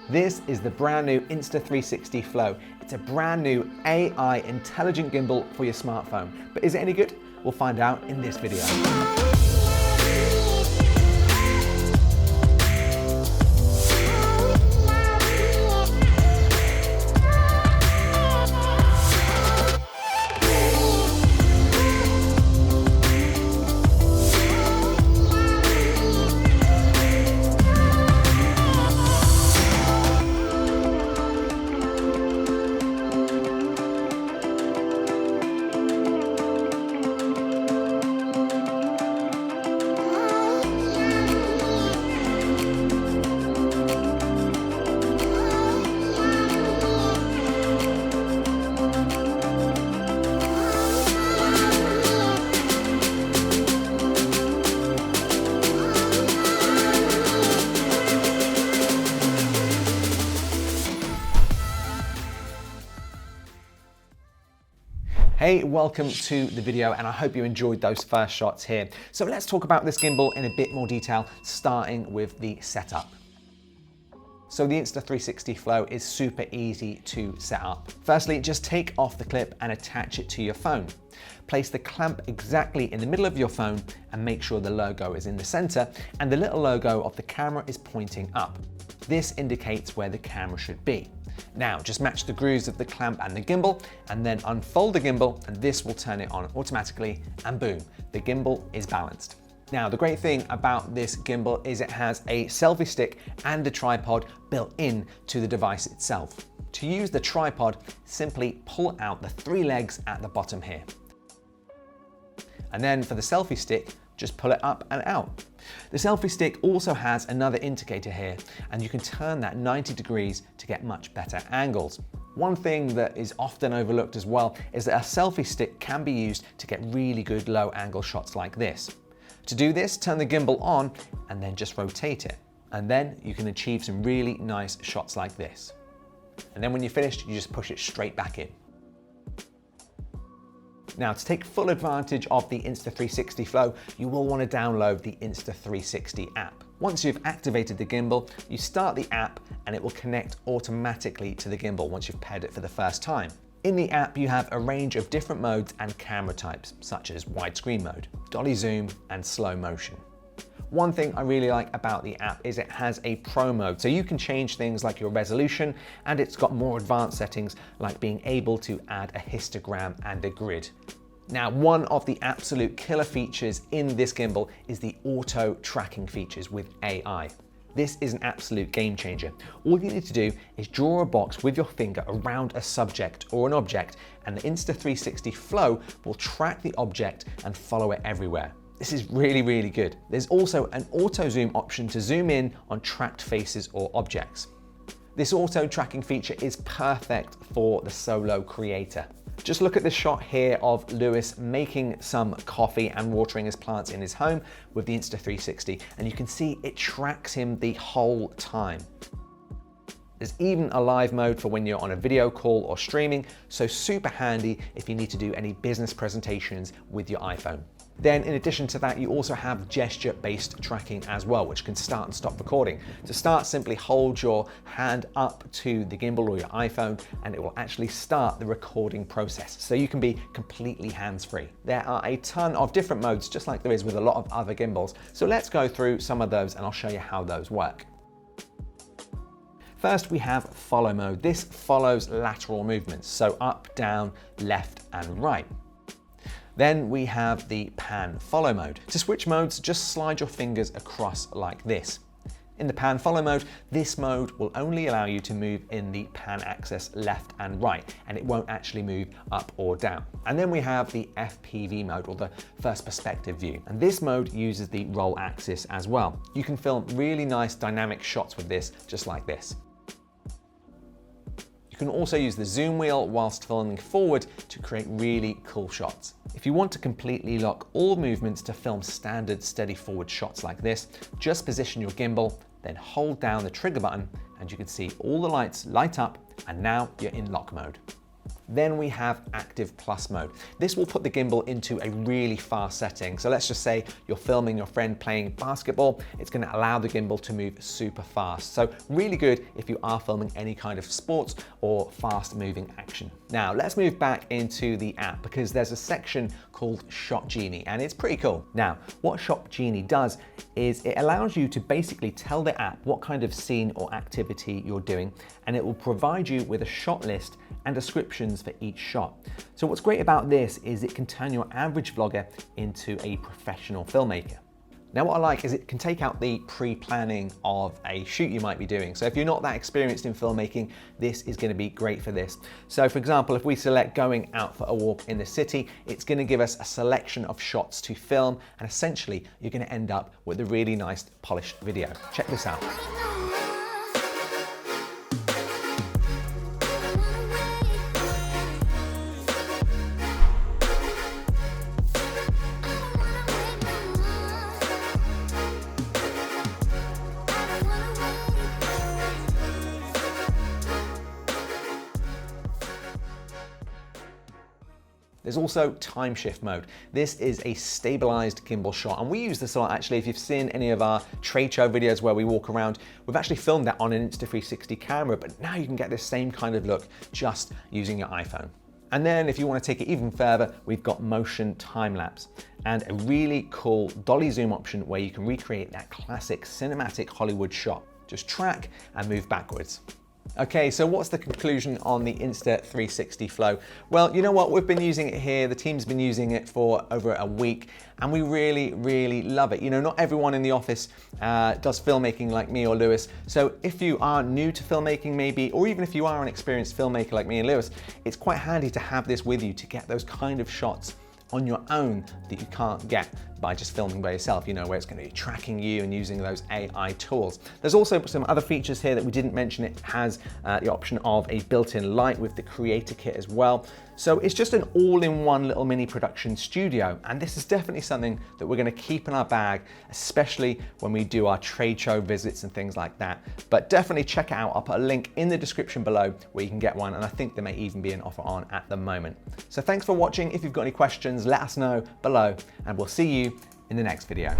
This is the brand new Insta360 Flow. It's a brand new AI intelligent gimbal for your smartphone. But is it any good? We'll find out in this video. Hey, welcome to the video, and I hope you enjoyed those first shots here. So let's talk about this gimbal in a bit more detail, starting with the setup. So the Insta360 Flow is super easy to set up. Firstly, just take off the clip and attach it to your phone. Place the clamp exactly in the middle of your phone and make sure the logo is in the center and the little logo of the camera is pointing up. This indicates where the camera should be. Now, just match the grooves of the clamp and the gimbal, and then unfold the gimbal, and this will turn it on automatically, and boom, the gimbal is balanced. Now, the great thing about this gimbal is it has a selfie stick and a tripod built in to the device itself. To use the tripod, simply pull out the 3 legs at the bottom here. And then for the selfie stick, just pull it up and out. The selfie stick also has another indicator here, and you can turn that 90 degrees to get much better angles. One thing that is often overlooked as well is that a selfie stick can be used to get really good low angle shots like this. To do this, turn the gimbal on and then just rotate it. And then you can achieve some really nice shots like this. And then when you're finished, you just push it straight back in. Now, to take full advantage of the Insta360 Flow, you will want to download the Insta360 app. Once you've activated the gimbal, you start the app and it will connect automatically to the gimbal once you've paired it for the first time. In the app, you have a range of different modes and camera types, such as widescreen mode, dolly zoom, and slow motion. One thing I really like about the app is it has a pro mode, so you can change things like your resolution, and it's got more advanced settings like being able to add a histogram and a grid. Now, one of the absolute killer features in this gimbal is the auto tracking features with AI. This is an absolute game changer. All you need to do is draw a box with your finger around a subject or an object, and the Insta360 Flow will track the object and follow it everywhere. This is really, really good. There's also an auto zoom option to zoom in on tracked faces or objects. This auto tracking feature is perfect for the solo creator. Just look at this shot here of Lewis making some coffee and watering his plants in his home with the Insta360, and you can see it tracks him the whole time. There's even a live mode for when you're on a video call or streaming, so super handy if you need to do any business presentations with your iPhone. Then in addition to that, you also have gesture-based tracking as well, which can start and stop recording. To start, simply hold your hand up to the gimbal or your iPhone, and it will actually start the recording process, so you can be completely hands-free. There are a ton of different modes, just like there is with a lot of other gimbals. So let's go through some of those and I'll show you how those work. First, we have follow mode. This follows lateral movements, so up, down, left, and right. Then we have the pan follow mode. To switch modes, just slide your fingers across like this. In the pan follow mode, this mode will only allow you to move in the pan axis left and right, and it won't actually move up or down. And then we have the FPV mode, or the first perspective view. And this mode uses the roll axis as well. You can film really nice dynamic shots with this, just like this. You can also use the zoom wheel whilst filming forward to create really cool shots. If you want to completely lock all movements to film standard steady forward shots like this, just position your gimbal, then hold down the trigger button, and you can see all the lights light up, and now you're in lock mode. Then we have active plus mode. This will put the gimbal into a really fast setting. So let's just say you're filming your friend playing basketball. It's going to allow the gimbal to move super fast. So really good if you are filming any kind of sports or fast moving action. Now let's move back into the app because there's a section called Shot Genie and it's pretty cool. Now what Shot Genie does is it allows you to basically tell the app what kind of scene or activity you're doing, and it will provide you with a shot list and descriptions for each shot. So what's great about this is it can turn your average vlogger into a professional filmmaker. Now what I like is it can take out the pre-planning of a shoot you might be doing. So if you're not that experienced in filmmaking, this is going to be great for this. So for example, if we select going out for a walk in the city, it's going to give us a selection of shots to film, and essentially you're going to end up with a really nice polished video. Check this out. There's also time shift mode. This is a stabilized gimbal shot, and we use this a lot actually. If you've seen any of our trade show videos where we walk around, we've actually filmed that on an Insta360 camera, but now you can get this same kind of look just using your iPhone. And then if you want to take it even further, we've got motion time lapse and a really cool dolly zoom option where you can recreate that classic cinematic Hollywood shot. Just track and move backwards. Okay, so what's the conclusion on the Insta360 Flow? Well, you know what? We've been using it here. The team's been using it for over a week, and we really, really love it. You know, not everyone in the office does filmmaking like me or Lewis. So if you are new to filmmaking maybe, or even if you are an experienced filmmaker like me and Lewis, it's quite handy to have this with you to get those kind of shots on your own that you can't get by just filming by yourself, you know, where it's going to be tracking you and using those AI tools. There's also some other features here that we didn't mention. It has the option of a built-in light with the creator kit as well. So it's just an all-in-one little mini production studio, and this is definitely something that we're going to keep in our bag, especially when we do our trade show visits and things like that. But definitely check it out. I'll put a link in the description below where you can get one, and I think there may even be an offer on at the moment. So thanks for watching. If you've got any questions, let us know below, and we'll see you in the next video.